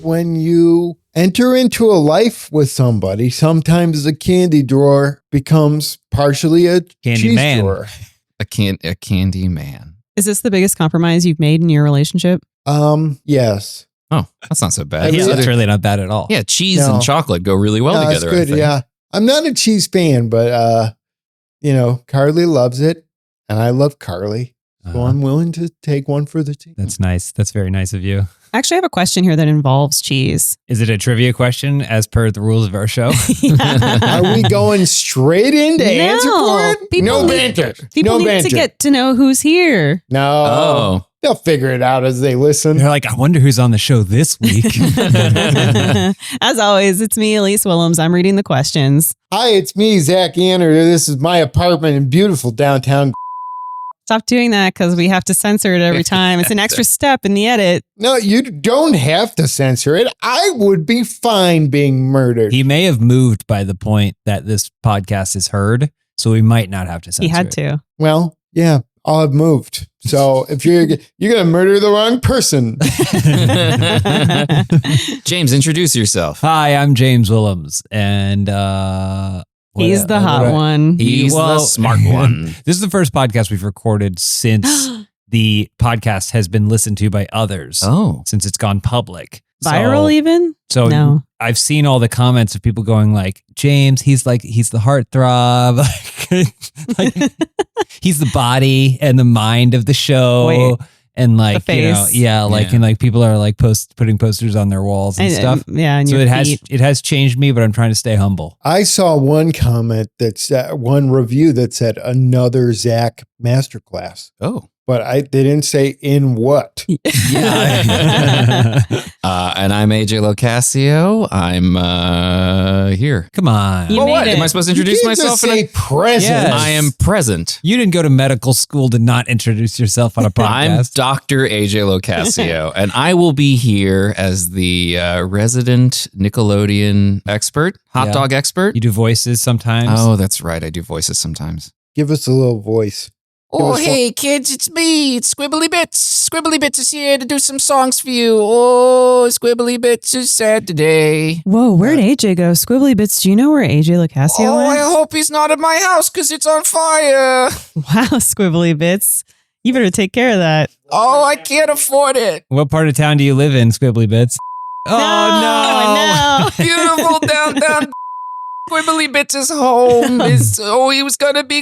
When you enter into a life with somebody, sometimes the candy drawer becomes partially a Candy cheese man. drawer. A candy man. Is this the biggest compromise you've made in your relationship? Yes. Oh, that's not so bad. Yeah, that's really not bad at all. Yeah, cheese No. and chocolate go really well No, it's together. I good. think. Yeah. I'm not a cheese fan, but Carly loves it, and I love Carly. So I'm willing to take one for the team. That's nice. That's very nice of you. Actually, I have a question here that involves cheese. Is it a trivia question as per the rules of our show? Are we going straight into answer for it? People No need- banter. People No need banter. to get to know who's here. No. Oh. They'll figure it out as they listen. They're like, I wonder who's on the show this week. As always, it's me, Elise Willems. I'm reading the questions. Hi, it's me, Zach Anner. This is my apartment in beautiful downtown. Stop doing that because we have to censor it every time. It's an extra step in the edit. No, you don't have to censor it. I would be fine being murdered. He may have moved by the point that this podcast is heard, so we might not have to censor He had it. to. Well, yeah, I'll have moved. So if you're going to murder the wrong person. James, introduce yourself. Hi, I'm James Willems, and He's the hot one. He's the smart one. This is the first podcast we've recorded since the podcast has been listened to by others. Oh. Since it's gone public. Viral even? So No. I've seen all the comments of people going like, James, he's the heartthrob. like, he's the body and the mind of the show. Wait. And like, The face. and like people are like putting posters on their walls and stuff. Yeah, and So your it feet. has changed me, but I'm trying to stay humble. I saw one comment one review that said another Zach masterclass. Oh. But they didn't say in what. Yeah. And I'm AJ Locascio. I'm here. Come on. You Well, made what? it. Am I supposed to introduce You can't myself? just say present. Yes. I am present. You didn't go to medical school to not introduce yourself on a I'm podcast. Dr. AJ Locascio, and I will be here as the resident Nickelodeon expert, hot Yeah. dog expert. You do voices sometimes. Oh, that's right. I do voices sometimes. Give us a little voice. Oh, us hey, kids, it's me. It's Squibbly Bits. Squibbly Bits is here to do some songs for you. Oh, Squibbly Bits is sad today. Whoa, where'd AJ go? Squibbly Bits, do you know where AJ Locascio Oh, I went? hope he's not at my house because it's on fire. Wow, Squibbly Bits. You better take care of that. Oh, I can't afford it. What part of town do you live in, Squibbly Bits? Oh, no. Beautiful downtown. Squibbly Bits' home he was going to be.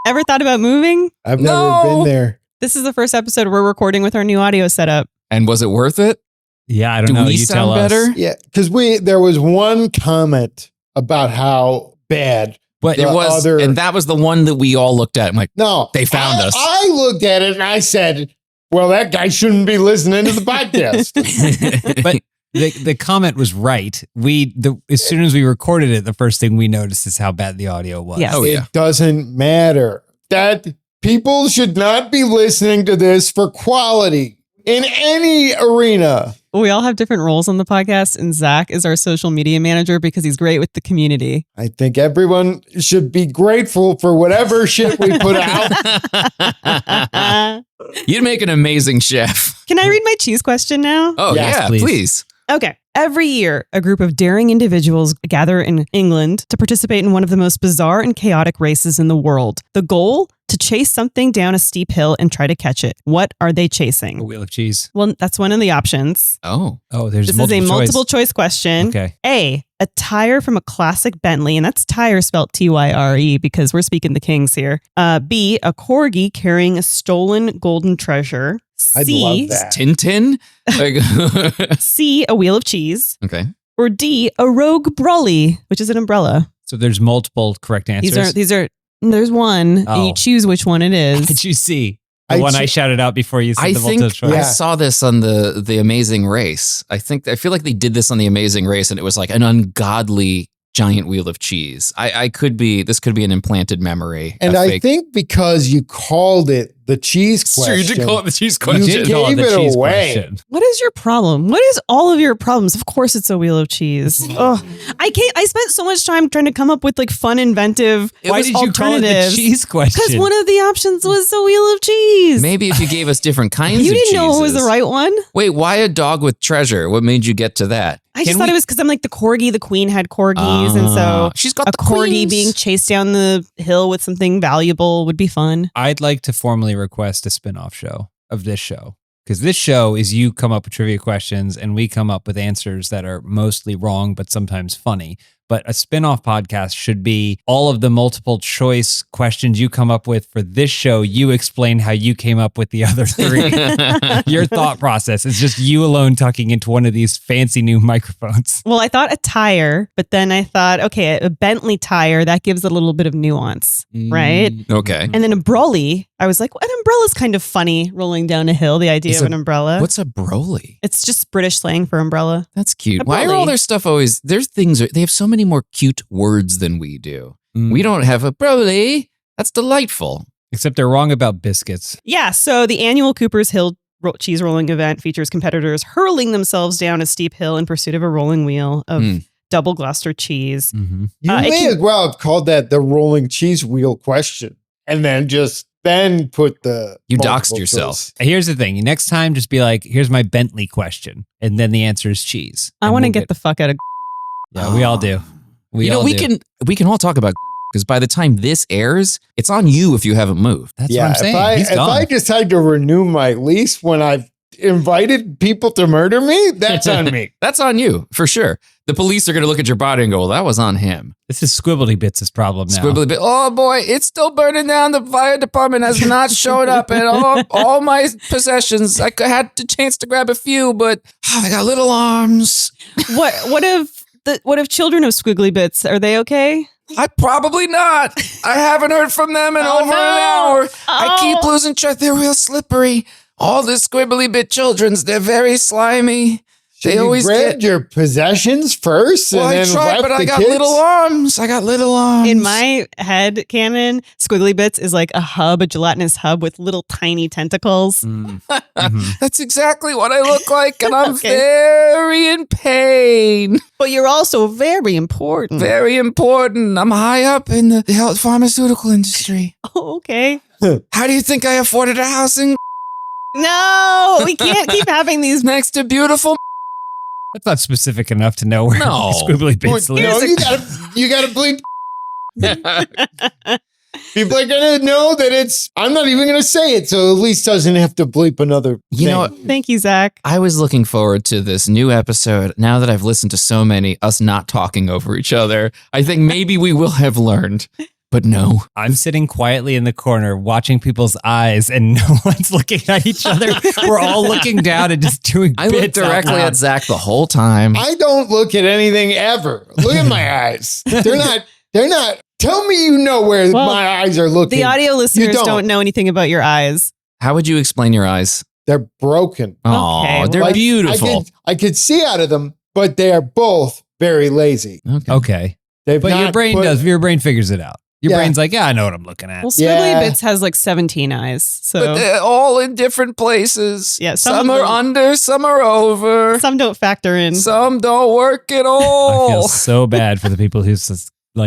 Ever thought about moving? I've never No. been there. This is the first episode we're recording with our new audio setup. And was it worth it? Yeah, I don't Do know. we You tell sound us. better? Yeah, because there was one comment about how bad. But The It was, other- and that was the one that we all looked at. I'm like, No. They found us. I looked at it and I said, well, that guy shouldn't be listening to the podcast. but the comment was right. As soon as we recorded it, the first thing we noticed is how bad the audio was. Yes. Oh, yeah. It doesn't matter. That people should not be listening to this for quality in any arena. We all have different roles on the podcast, and Zach is our social media manager because he's great with the community. I think everyone should be grateful for whatever shit we put out. You'd make an amazing chef. Can I read my cheese question now? Oh, Yes, yeah, please. please. Okay. Every year, a group of daring individuals gather in England to participate in one of the most bizarre and chaotic races in the world. The goal? To chase something down a steep hill and try to catch it. What are they A chasing? wheel of cheese. Well, that's one of the options. Oh. Oh, there's This multiple is a choice. multiple choice question. Okay. A tire from a classic Bentley, and that's tire spelled Tyre because we're speaking the kings here. B, a corgi carrying a stolen golden treasure. I'd love that. Tintin? Like- C, a wheel of cheese. okay. Or D, a rogue brolly, which is an umbrella. So there's multiple correct answers. There's one, and you Oh. choose which one it is. Did you see? The I one I see- shouted out before you said I the think multiple choice. I saw this on the Amazing Race. I feel like they did this on the Amazing Race, and it was like an ungodly giant wheel of cheese. This could be an implanted memory. And a I fake- think because you called it the cheese So question. you did call it the cheese You question. did gave it away. What is your problem? What is all of your problems? Of course, it's a wheel of cheese. Oh, I spent so much time trying to come up with like fun, inventive Why did you call it the alternatives. cheese question? Because one of the options was the wheel of cheese. Maybe if you gave us different kinds You of didn't know it was cheeses. the right one? Wait, why a dog with treasure? What made you get to that? I just thought it was because I'm like the corgi. The queen had corgis, and so She's got a the corgi queens. being chased down the hill with something valuable would be fun. I'd like to formally request a spin-off show of this show. Because this show is you come up with trivia questions and we come up with answers that are mostly wrong, but sometimes funny. But a spin-off podcast should be all of the multiple choice questions you come up with for this show. You explain how you came up with the other three. Your thought process is just you alone talking into one of these fancy new microphones. Well, I thought a tire, but then I thought, okay, a Bentley tire, that gives a little bit of nuance, right? Okay. And then a brolly, I was like, an umbrella's kind of funny rolling down a hill, the idea Is of an umbrella. What's a broly? It's just British slang for umbrella. That's cute. A Why are broly. all their stuff always? Their things they have so many more cute words than we do. Mm. We don't have a broly. That's delightful. Except they're wrong about biscuits. Yeah, so the annual Cooper's Hill cheese rolling event features competitors hurling themselves down a steep hill in pursuit of a rolling wheel of double Gloucester cheese. Mm-hmm. You it may can- as well have called that the rolling cheese wheel question, and then put the You doxed multiple yourself. choice. Here's the thing. Next time, just be like, here's my Bentley question. And then the answer is cheese. I And want to we'll get the fuck out of. Yeah, we all do. We can all talk about because by the time this airs, it's on you if you haven't moved. That's what I'm saying. He's if gone. I decide to renew my lease when I've invited people to murder me, that's on me. That's on you for sure. The police are going to look at your body and go, "Well, that was on him." This is Squibbly Bits' problem now. Squibbly bit. Oh boy, it's still burning down. The fire department has not showed up, and all my possessions. I had the chance to grab a few, but I got little arms. What if children of Squiggly Bits, are they okay? I probably not. I haven't heard from them in over an hour. I keep losing track. They're real slippery. All the Squibbly Bit childrens, they're very slimy. Should They you always grab get. your possessions first, Well, and I then tried, whack but I the got kids? little arms. In my head canon, Squiggly Bits is like a gelatinous hub with little tiny tentacles. Mm. Mhm. That's exactly what I look like, and I'm Okay. very in pain. But you're also very important. Very important. I'm high up in the health pharmaceutical industry. Oh, okay. How do you think I afforded a house in No, we can't keep having these. next to beautiful? That's not specific enough to know where No. Squibbly Bits Well, lives. no, you gotta bleep. People are gonna know that it's. I'm not even gonna say it, so at least doesn't have to bleep another. You know thing. what? Thank you, Zach. I was looking forward to this new episode. Now that I've listened to so many, us not talking over each other, I think maybe we will have learned. But no. I'm sitting quietly in the corner watching people's eyes and no one's looking at each other. We're all looking down and just doing I looked bits out directly loud. at Zach the whole time. I don't look at anything ever. Look at my eyes. They're not. Tell me you know where Well, my eyes are looking. The audio listeners don't. don't know anything about your eyes. How would you explain your eyes? They're broken. Oh, Okay, they're Like, beautiful. I could see out of them, but they are both very lazy. Okay. They've But not put- your brain figures it out. Your Yeah. brain's like, yeah, I know what I'm looking at. Well, Squiggly Yeah. Bits has like 17 eyes. So But they're all in different places. Yeah, some some of are them- under, some are over. some don't factor in. Some don't work at I all. feel so bad for the people who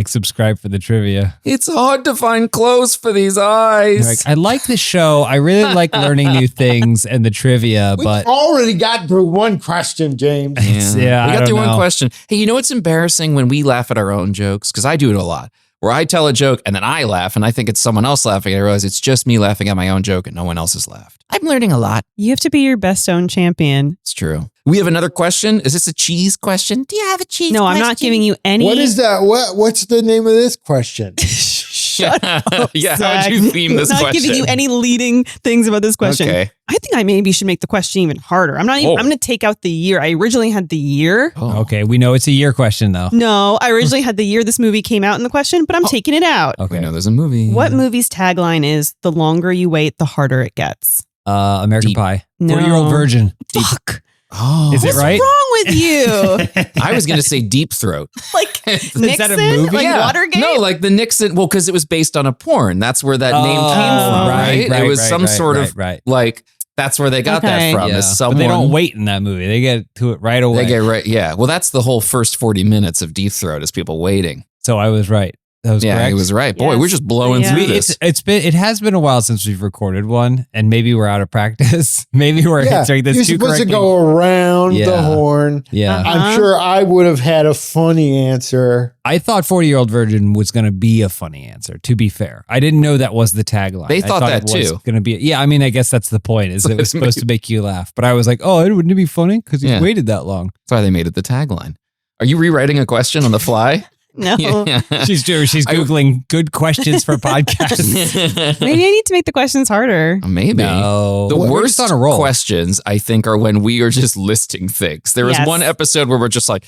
subscribe for the trivia. It's hard to find clothes for these They're eyes. like, I like the show. I really like learning new things and the trivia, We've but already got through one question, James. yeah, we I got don't through one know. question. Hey, you know what's embarrassing when we laugh at our own jokes? Because I do it a lot. Where I tell a joke and then I laugh and I think it's someone else laughing. And I realize it's just me laughing at my own joke and no one else has laughed. I'm learning a lot. You have to be your best own champion. It's true. We have another question. Is this a cheese question? Do you have a cheese No, I'm question? not giving you any. What is that? What's the name of this question? Shut up. Yeah, how Zach. would you theme this I'm not question? giving you any leading things about this question. Okay. I think I maybe should make the question even harder. I'm not even, Oh. I'm going to take out the year. I originally had the year. Oh. Okay, we know it's a year question though. No, I originally had the year this movie came out in the question, but I'm taking it out. We Okay. know there's a movie. What movie's tagline is "The longer you wait, the harder it gets"? American Deep. Pie. No. 40-year-old virgin. Fuck. Oh. Is it What's right? wrong with you? I was going to say Deep Throat. Like that a Nixon? movie? Like Yeah. Watergate? No, like the Nixon. Well, because it was based on a porn. That's where that name came from, right? It was some sort of like, that's where they got that from. Yeah. Is someone, But they don't wait in that movie. They get to it right away. They get right. Yeah. Well, that's the whole first 40 minutes of Deep Throat is people waiting. So I was right. That was Yeah, correct. he was right. Boy, Yes. we're just blowing Yeah. through this. It has been a while since we've recorded one, and maybe we're out of practice. Maybe we're answering this you're too supposed correctly. to go around Yeah. the horn. Yeah. Uh-huh. I'm sure I would have had a funny answer. I thought 40-Year-Old Virgin was going to be a funny answer, to be fair. I didn't know that was the tagline. They thought that it was too. Going to be, yeah, I mean, I guess that's the point, is it was supposed to make you laugh. But I was like, oh, wouldn't it be funny? Because he's waited that long. That's why they made it the tagline. Are you rewriting a question on the fly? No. Yeah. She's Googling good questions for podcasts. Maybe I need to make the questions harder. Maybe. No. The We're worst just on a roll. questions, I think, are when we are just listing things. There was Yes. one episode where we're just like,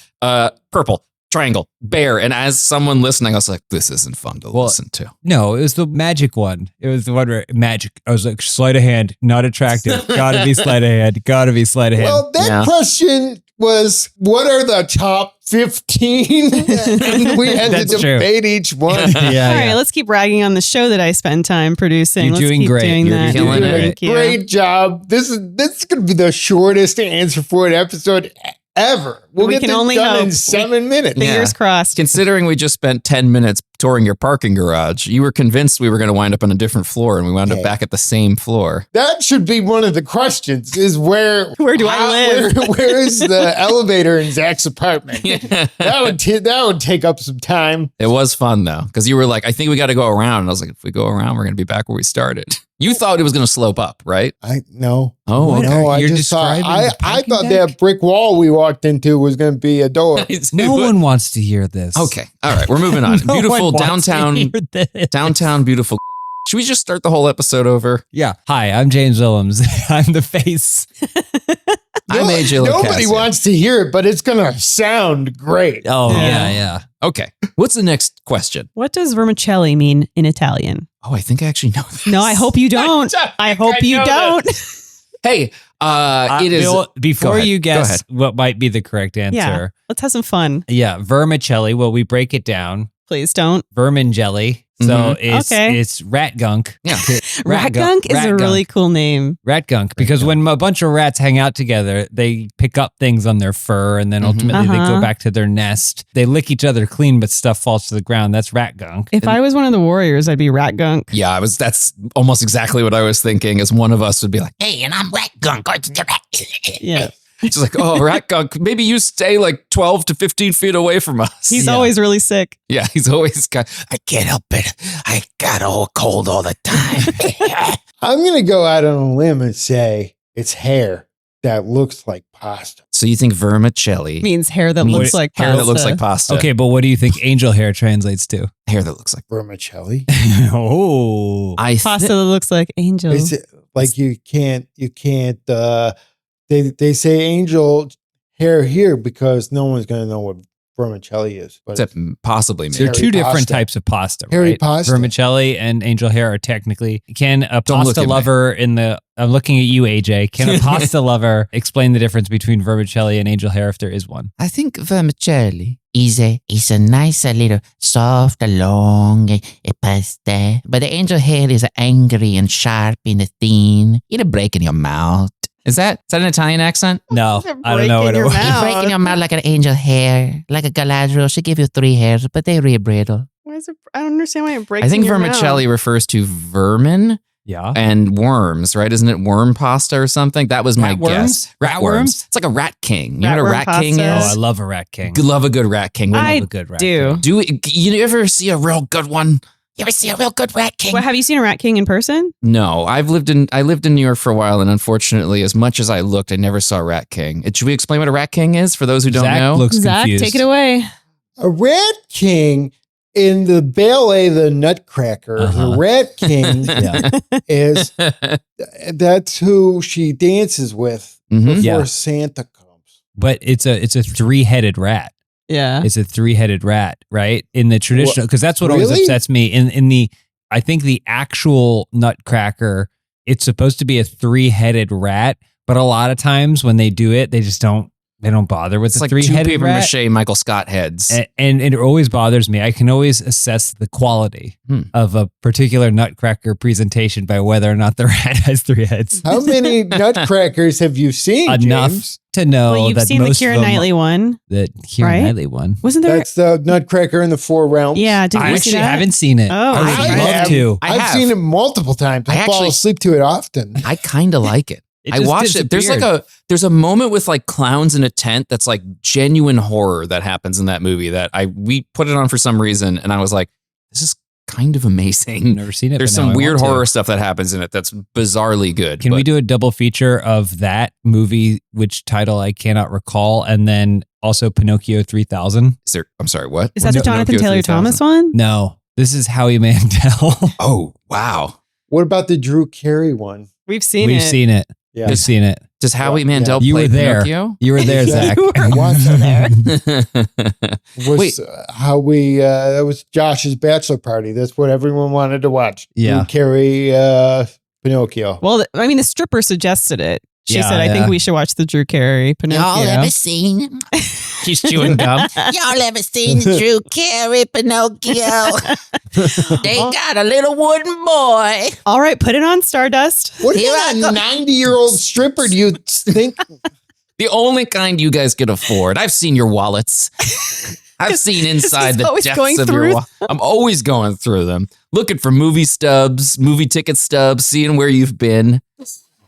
purple, triangle, bear. And as someone listening, I was like, this isn't fun to listen to. No, it was the magic one. It was the one where magic. I was like, sleight of hand, not attractive. Gotta be sleight of hand. Gotta be sleight of hand. Well, that question was, what are the top 15? And we had That's to true. debate each one. yeah, All right, yeah. let's keep ragging on the show that I spend time producing. You're Let's doing keep great. doing You're that. killing it. Thank you. Great job. This is going to be the shortest answer for an episode ever. We'll We get can this only done hope. in 7 minutes. Yeah. Fingers crossed. Considering we just spent 10 minutes touring your parking garage, you were convinced we were going to wind up on a different floor, and we wound up back at the same floor. That should be one of the questions: is where do I live? Where is the elevator in Zach's apartment? Yeah. That would take up some time. It was fun, though, because you were like, I think we got to go around. And I was like, if we go around, we're going to be back where we started. You thought it was going to slope up, right? No. Oh, okay. No, I You're just thought describing the I parking thought deck? that brick wall we walked into was going to be a door. No one wants to hear this. Okay. All right. We're moving on. No Beautiful one wants to downtown, hear this. downtown, beautiful. Should we just start the whole episode over? Yeah. Hi, I'm James Willems. I'm the face. I'm AJ Nobody Locascio. wants to hear it, but it's going to sound great. Oh, Yeah. yeah. Okay. What's the next question? What does vermicelli mean in Italian? Oh, I think I actually know this. No, I hope you don't. I hope you know don't. Hey, it is. Bill, before Go ahead. you Go ahead. guess what might be the correct Yeah. answer. Let's have some fun. Yeah. Vermicelli. Well, we break it down. Please don't. Vermin jelly. So Okay. it's rat gunk. Yeah. Rat gunk is a really cool name. Rat gunk, because when a bunch of rats hang out together, they pick up things on their fur, and then ultimately they go back to their nest. They lick each other clean, but stuff falls to the ground. That's rat gunk. If I was one of the warriors, I'd be rat gunk. Yeah, that's almost exactly what I was thinking. As one of us would be like, Hey, and I'm rat gunk. Yeah. just like, oh, rat gunk. Maybe you stay like 12 to 15 feet away from us. He's always really sick. Yeah, he's always got. I can't help it. I got a cold all the time. I'm going to go out on a limb and say it's hair that looks like pasta. So you think vermicelli Means hair that means looks like hair pasta. that looks like pasta? Okay, but what do you think angel hair translates to? Hair that looks like. Vermicelli. Oh. Pasta that looks like angel. It's like you can't, they say angel hair here because no one's going to know what vermicelli is. But Except possibly There are maybe. Hairy two different pasta. types of pasta, Hairy right? pasta. Vermicelli and angel hair are technically. Can a Don't look pasta at me. lover I'm looking at you, AJ. Can a pasta lover explain the difference between vermicelli and angel hair if there is one? I think vermicelli. Is a nice, little soft, long pasta. But the angel hair is angry and sharp and thin. It'll break in your mouth. Is that an Italian accent? No, They're I don't know what breaking it your was. mouth. It break in your mouth like an angel hair. Like a Galadriel. She give you 3 hairs, but they really brittle. Why is it? I don't understand why it breaks. I think in your vermicelli mouth. refers to vermin Yeah. and worms, right? Isn't it worm pasta or something? That was my Rat worms? guess. Rat worms. It's like a rat king. You know what a Rat rat worm king pasta. Oh, is? I love a rat king. Love a good rat king. I love a good rat do. king. You ever see a real good one? You ever see a real good rat king? What, have you seen a rat king in person? No, I lived in New York for a while, and unfortunately, as much as I looked, I never saw a rat king. Should we explain what a rat king is for those who don't Zach know? looks Zach, confused. take it away. a rat king in the ballet, the Nutcracker, the rat king Yeah. is, that's who she dances with Mhm. before Yeah. Santa comes. But it's a 3-headed rat. Yeah. It's a 3-headed rat, right? In the traditional, because that's what always Really? upsets me. In the, I think the actual Nutcracker, it's supposed to be a 3-headed rat, but a lot of times when they do it, they just don't They don't bother with It's the like two three-headed paper rat. mache Michael Scott heads. And it always bothers me. I can always assess the quality of a particular Nutcracker presentation by whether or not the rat has 3 heads. How many Nutcrackers have you seen, Enough James? to know Well, you've that seen the most Keira of them, Knightley one. The Keira right? Knightley one. Wasn't there? That's the Nutcracker in the 4 Realms. Yeah, did I you see actually that? haven't seen it. Oh, I would I love have. to. I I've have. seen it multiple times. I fall actually- asleep to it often. I kind of like it. It I just watched it. disappeared. There's a moment with like clowns in a tent that's like genuine horror that happens in that movie that we put it on for some reason and I was like, this is kind of I've amazing. never seen it. There's but now some I weird want to. horror stuff that happens in it that's bizarrely good. Can we do a double feature of that movie, which title I cannot recall, and then also Pinocchio 3000? Is there? I'm sorry. What? Is that the Pinocchio Jonathan Taylor 3000? Thomas one? No, this is Howie Mandel. Oh wow! What about the Drew Carey one? We've seen We've it. seen it. Yeah. We've seen it. Does Howie Yeah. Mandel You play were there. Pinocchio? You were there, Zach. You were Watch there. Wait. Was how we that was Josh's bachelor party. That's what everyone wanted to watch. Yeah. Drew Carey Pinocchio. Well, I mean, the stripper suggested it. She Yeah, said, I think yeah. we should watch the Drew Carey Pinocchio. Y'all ever seen? She's chewing gum. Y'all ever seen Drew Carey Pinocchio? They got a little wooden boy. All right, put it on Stardust. What Here kind I of go. 90-year-old stripper do you think? The only kind you guys can afford. I've seen your wallets. I've seen inside he's the always depths going of your through wallet. I'm always going through them, looking for movie stubs, movie ticket stubs, seeing where you've been.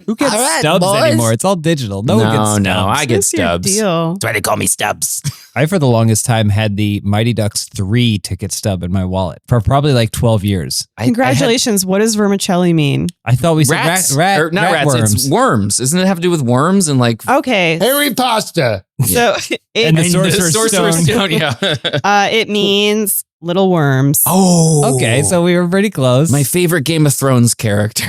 Who gets All right, stubs boys. anymore? It's all digital. No one gets stubs. I get What's your stubs. deal? That's why they call me Stubbs. I, for the longest time, had the Mighty Ducks 3 ticket stub in my wallet for probably like 12 years. Congratulations. What does vermicelli mean? I thought we said Rats, rat or not rats. worms. It's worms. Doesn't it have to do with worms and like? Okay. Harry Pasta. So And the it, Sorcerer's Stone. Yeah. it means little worms. Oh, Okay, so we were pretty close. my favorite Game of Thrones character,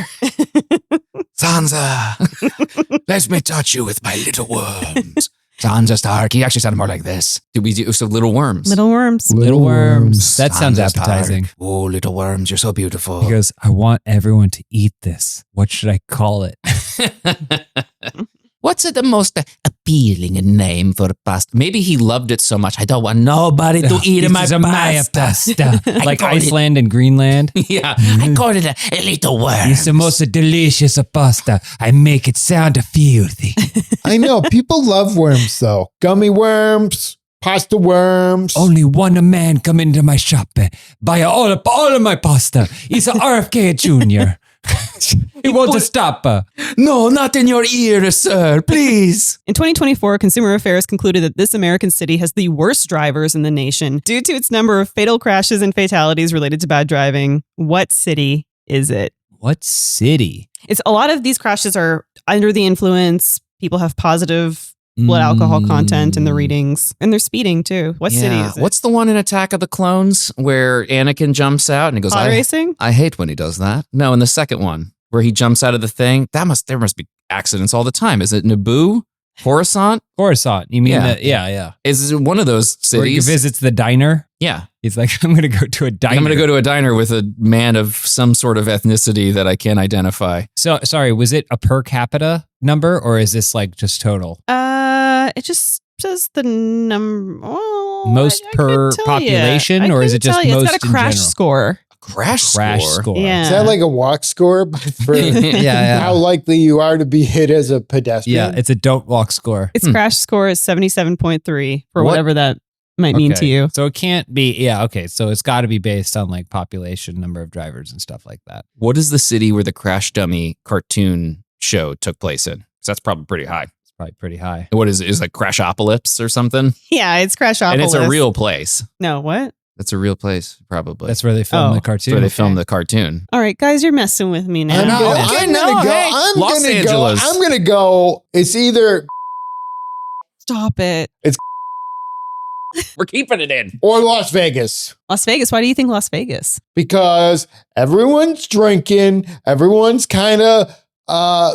Sansa. Let me touch you with my little worms. Sansa Stark. He actually sounded more like this. Did we do so? Little worms. Little worms. Little worms. That sounds Sansa Stark. appetizing. Oh, little worms, you're so beautiful. He goes, I want everyone to eat this. What should I call it? What's the most appealing name for pasta? Maybe he loved it so much. I don't want nobody to eat This my is a Maya pasta. pasta. Like call it- Iceland and Greenland. Yeah. I call it a little worm. It's the most delicious pasta. I make it sound filthy. I know. People love worms, though. Gummy worms, pasta worms. Only one man come into my shop, buy all of my pasta. He's a RFK Jr. He won't stop. No, not in your ear, sir. Please. In 2024, Consumer Affairs concluded that this American city has the worst drivers in the nation due to its number of fatal crashes and fatalities related to bad driving. What city is it? What city? It's a lot of these crashes are under the influence. People have positive blood alcohol content in the readings, and they're speeding too. What city is it? What's the one in Attack of the Clones where Anakin jumps out and he goes, Pod racing? I hate when he does that. No, in the second one where he jumps out of the thing, there must be accidents all the time. Is it Naboo? Coruscant? Coruscant. You mean Yeah. yeah. Is it one of those Where he cities? visits the diner. Yeah. He's like, I'm going to go to a diner. I'm going to go to a diner with a man of some sort of ethnicity that I can't identify. So, sorry, was it a per capita number or is this like just total? It just says the number. Well, Most I per couldn't tell you. population, I or is couldn't it just tell you. most It's got a in crash general? score. Crash Score. Yeah. Is that like a walk score for Yeah. how likely you are to be hit as a pedestrian? Yeah, it's a don't walk score. Its crash score is 77.3 for What? whatever that might mean to Okay. you. So it can't be, okay. So it's got to be based on like population, number of drivers and stuff like that. What is the city where the Crash Dummy cartoon show took place in? 'Cause that's probably pretty high. It's probably pretty high. What is it? Is it like Crashopolis or something? Yeah, it's Crashopolis. And it's a real place. No, what? That's a real place, probably. That's where they filmed Oh. the That's cartoon. where they filmed the cartoon. All right, guys, you're messing with me now. I'm No, gonna, okay, I'm no, gonna go. hey, I'm Los gonna Angeles. go. I'm gonna go. It's either Stop it. We're keeping it in. or Las Vegas. Las Vegas. Why do you think Las Vegas? Because everyone's drinking, everyone's kind of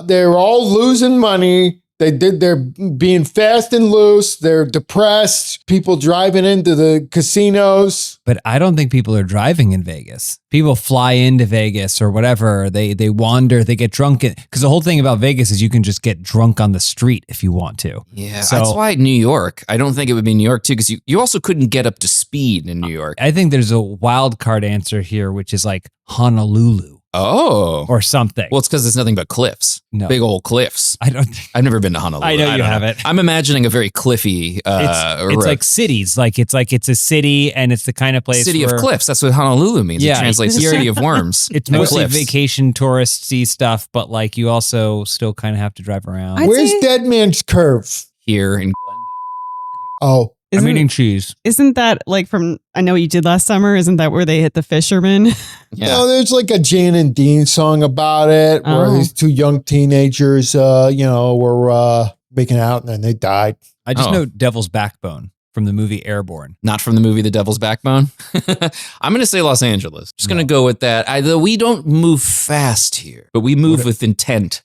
they're all losing money. They're being fast and loose. They're depressed. People driving into the casinos. But I don't think people are driving in Vegas. People fly into Vegas or whatever. They wander, they get drunk. Because the whole thing about Vegas is you can just get drunk on the street if you want to. Yeah, So- that's why New York. I don't think it would be New York too, because you also couldn't get up to speed in New York. I think there's a wild card answer here, which is like Honolulu Oh. or something. Well, it's because there's nothing but cliffs. No. Big old cliffs. I don't think I've never been to Honolulu. I know you don't haven't. I'm imagining a very cliffy it's like cities. Like it's a city and it's the kind of place city where of cliffs. That's what Honolulu means. Yeah, It translates to you're- city of worms. It's and mostly cliffs. vacation touristy stuff, but like you also still kind of have to drive around. I'd Where's say- Dead Man's Curve? Here in Oh, I'm Isn't- eating cheese. Isn't that like from, I know what you did last summer? Isn't that where they hit the fishermen? yeah. no, there's like a Jan and Dean song about it where Oh. these two young teenagers, were making out and then they died. I just Oh. know Devil's Backbone from the movie Airborne. Not from the movie The Devil's Backbone. I'm going to say Los Angeles. Just going to go with that. We don't move fast here, but we move with intent.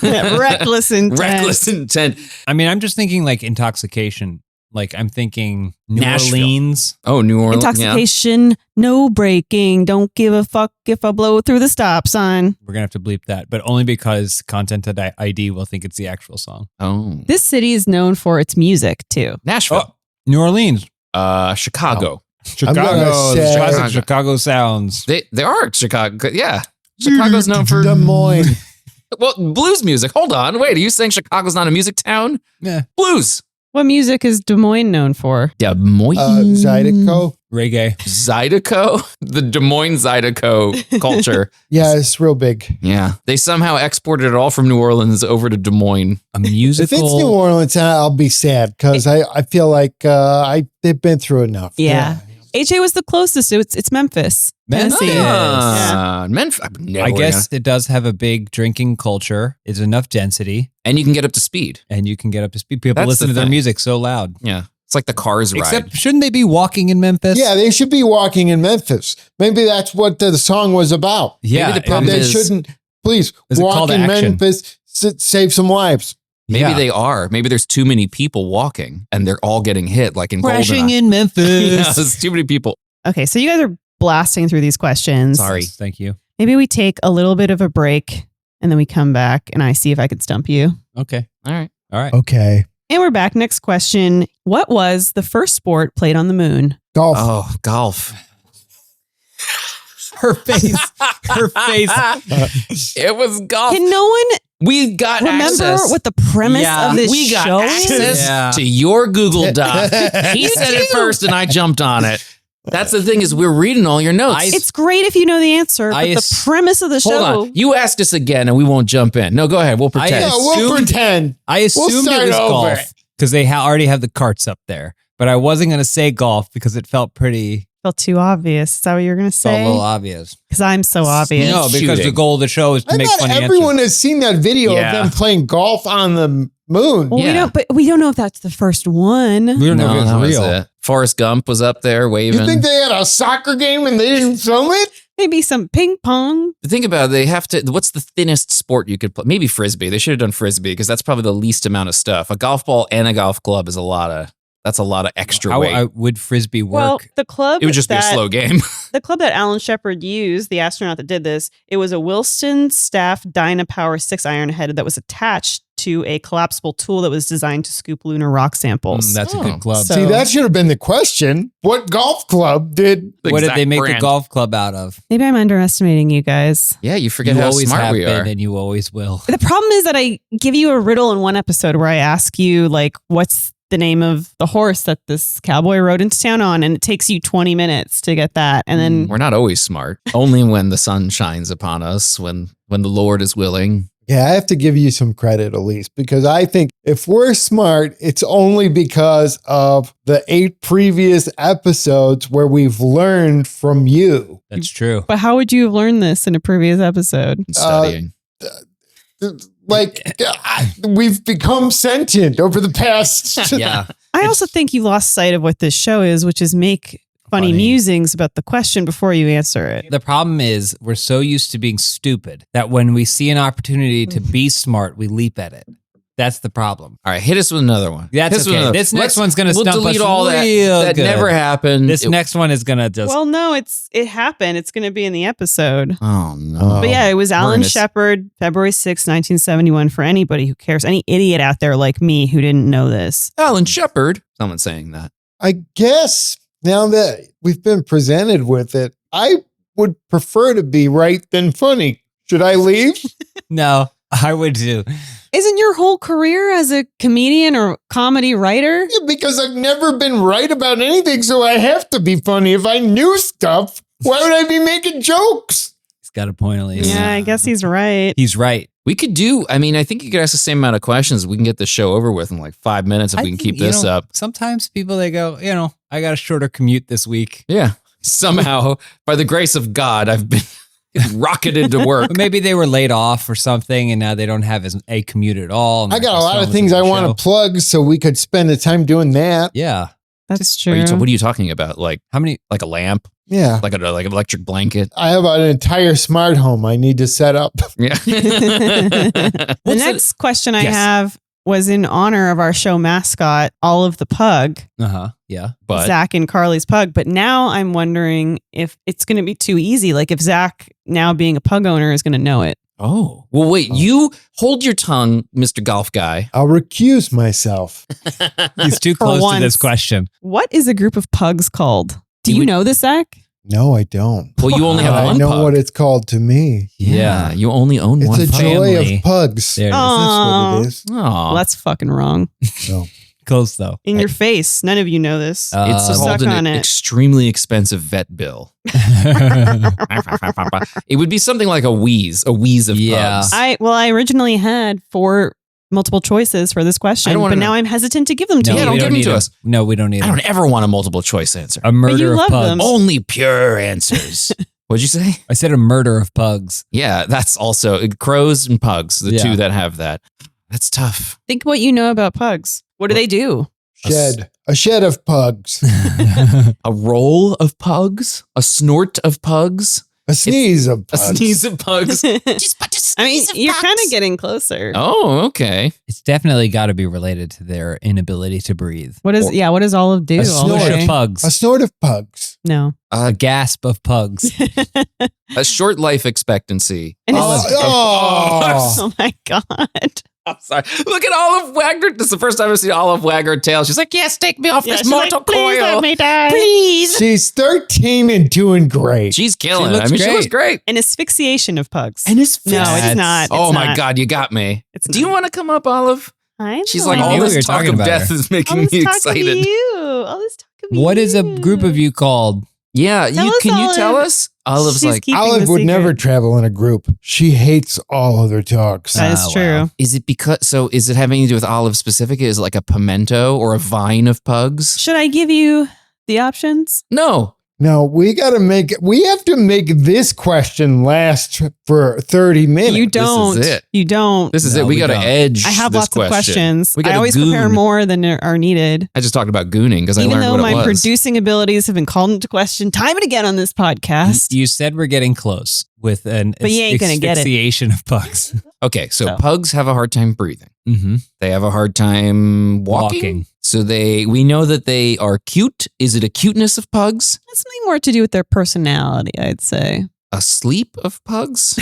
Reckless intent. Reckless intent. I mean, I'm just thinking like intoxication. Like I'm thinking New Nashville. Orleans. Oh, New Orleans. Intoxication, no braking, don't give a fuck if I blow through the stop sign. We're gonna have to bleep that, but only because Content ID will think it's the actual song. Yeah. Oh. This city is known for its music too. Nashville. Oh, New Orleans, Chicago. Chicago, say- classic Chicago sounds. They are Chicago. Yeah. Chicago's known for Des Moines. well, blues music. Hold on. Wait, are you saying Chicago's not a music town? Yeah, Blues. What music is Des Moines known for? Des Moines. Zydeco. reggae. Zydeco? The Des Moines Zydeco culture. Yeah, it's real big. Yeah. They somehow exported it all from New Orleans over to Des Moines. A If it's New musical. Orleans, I'll be sad because I feel like they've been through enough. Yeah. HA was the closest. So it's Memphis, Tennessee. Memphis. Ah, Memphis. I guess it does have a big drinking culture. It's enough density, And you can get up to speed. and you can get up to speed. People That's listen the to their thing. music so loud. Yeah. It's like the Cars ride. Except, shouldn't they be walking in Memphis? Yeah, they should be walking in Memphis. Maybe that's what the song was about. yeah. Maybe the But problem they is- shouldn't. Please There's a call walk to in action. Memphis. Save some lives. Maybe Yeah. they are. Maybe there's too many people walking and they're all getting hit like in crashing GoldenEye. in Memphis. Yeah, there's too many people. Okay, so you guys are blasting through these questions. Sorry. Thank you. Maybe we take a little bit of a break and then we come back and I see if I can stump you. Okay. All right. All right. Okay. And we're back. Next question. What was the first sport played on the moon? Golf. Oh, golf. Her face. Her face. It was golf. Can no one We got remember access. what the premise Yeah. of this we got show access is? Yeah. to your Google Doc. He said it first and I jumped on it. That's the thing is we're reading all your notes. It's great if you know the answer, but the premise of the Hold show. on. You ask us again and we won't jump in. No, go ahead. We'll pretend. Yeah, we'll pretend. I assumed start it was over. golf because they already have the carts up there. But I wasn't going to say golf because it felt pretty Felt too obvious. Is that what you're going to felt a say? little obvious. Because I'm so obvious. No, because Shooting. the goal of the show is to I make thought funny everyone answers. has seen that video Yeah. of them playing golf on the moon. Well, Yeah. we don't know if that's the first one. We don't know if that it's was real. it. Forrest Gump was up there waving. You think they had a soccer game and they didn't film it? Maybe some ping pong. Think about it. They have to. What's the thinnest sport you could play? Maybe frisbee. They should have done frisbee because that's probably the least amount of stuff. A golf ball and a golf club is a lot of. That's a lot of extra How weight. would frisbee work? Well, the club It would just be a that- slow game. The club that Alan Shepard used, the astronaut that did this, it was a Wilson Staff Dynapower 6-iron head that was attached to a collapsible tool that was designed to scoop lunar rock samples. That's a Oh. good club. So- See, that should have been the question. What golf club did? The what did exact they make brand. the golf club out of? Maybe I'm underestimating you guys. Yeah, you forget You how always smart have we are. been, and you always will. The problem is that I give you a riddle in one episode where I ask you, like, what's the name of the horse that this cowboy rode into town on? And it takes you 20 minutes to get that. And then We're not always smart. Only when the sun shines upon us, when the Lord is willing. Yeah, I have to give you some credit at least because I think if we're smart, it's only because of the 8 previous episodes where we've learned from you. That's true. but how would you have learned this in a previous episode? Studying. Like, we've become sentient over the past. Yeah. I also think you lost sight of what this show is, which is make funny musings about the question before you answer it. The problem is we're so used to being stupid that when we see an opportunity to be smart, we leap at it. That's the problem. All right, hit us with another one. That's Hit us with okay. another- This next one's going to We'll stump delete us all that. real That good. never happened. This next one is going to just... Well, no, it happened. It's going to be in the episode. Oh, no. But yeah, it was Alan We're in a- Shepard, February 6, 1971, for anybody who cares. Any idiot out there like me who didn't know this. Alan Shepard. Someone's saying that. I guess now that we've been presented with it, I would prefer to be right than funny. Should I leave? No, I would too. Isn't your whole career as a comedian or comedy writer? Yeah, because I've never been right about anything, so I have to be funny. If I knew stuff, why would I be making jokes? He's got a point, at least. Yeah, I guess he's right. He's right. We could do, I mean, I think you could ask the same amount of questions. We can get the show over with in like 5 minutes if we can keep this up. Sometimes people, they go, I got a shorter commute this week. Yeah. Somehow, by the grace of God, I've been rocketed to work. But maybe they were laid off or something and now they don't have a commute at all. and I they're got a just lot of filming things the I show. want to plug, so we could spend the time doing that. Yeah. That's What true. are you talking about? Like How many? a lamp? Yeah. Like an electric blanket? I have an entire smart home I need to set up. Yeah. The next question I Yes. have was in honor of our show mascot, Olive the Pug, Yeah. But Zach and Carly's pug. But now I'm wondering if it's going to be too easy. Like if Zach, now being a pug owner, is going to know it. oh, well, wait, you hold your tongue, Mr. Golf Guy. I'll recuse myself. He's too For close to once. this question. What is a group of pugs called? Do You you would- know this, Zach? No, I don't. Well, you only have I one know pug. what it's called to me. Yeah, you only own It's one a pug. joy Family. of pugs. There it is. Aw. That's what it is. Aw. Well, that's fucking wrong. So, Close though. In your face. None of you know this. It's Uh, Suck called an on it. extremely expensive vet bill. It would be something like a wheeze of Yeah. pugs. I originally had 4 multiple choices for this question, I don't wanna but know. now I'm hesitant to give them to No, Yeah, you. don't we give them need to them. us. No, we don't need I them. don't ever want a multiple choice answer. A murder you of love pugs. them. Only pure answers. What'd you say? I said a murder of pugs. Yeah, that's also crows and pugs, the Yeah. two that have that. That's tough. Think what you know about pugs. What do they do? a shed of pugs, A roll of pugs, a snort of pugs, a sneeze of a pugs. sneeze of pugs. I mean, you're kind of getting closer. Oh, okay. It's definitely got to be related to their inability to breathe. What does Olive do? A A snort. snort Okay. of pugs. A snort of pugs. No. A gasp of pugs. A short life expectancy. And Oh, it's- oh. oh my God. I'm sorry. Look at Olive Wagner. This is the first time I've seen Olive wag her tail. She's like, yes, take me off this mortal coil. die. Please. She's 13 and doing great. She's killing She it. I looks mean, she great. looks great. An asphyxiation of pugs. And his No, face. it's not. It's Oh my not. God, you got me. It's Do you not. want to come up, Olive? I She's know. like, I all knew we were this talk talking of about death her. is making All this me talk excited. of you. All this talk of What you. is a group of you called? Yeah, Tell us, can you Olive. tell us? Olive's She's like, keeping Olive the would secret. never travel in a group. She hates all other dogs. That is Ah, true. wow. is it having to do with Olive specific? Is it like a pimento or a vine of pugs? Should I give you the options? No. No, we have to make this question last for 30 minutes. You don't. This is it. You don't. This is No, it. We we got to don't. edge. I have this lots of questions. We I got always prepare more than are needed. I just talked about gooning because I Even learned though what my it was. producing abilities have been called into question time and again on this podcast. You said we're getting close with an But you ain't gonna get it. asphyxiation of pugs. Okay, so So. pugs have a hard time breathing. Mm-hmm. They have a hard time walking. Walking. So we know that they are cute. Is it a cuteness of pugs? That's something more to do with their personality, I'd say. A sleep of pugs?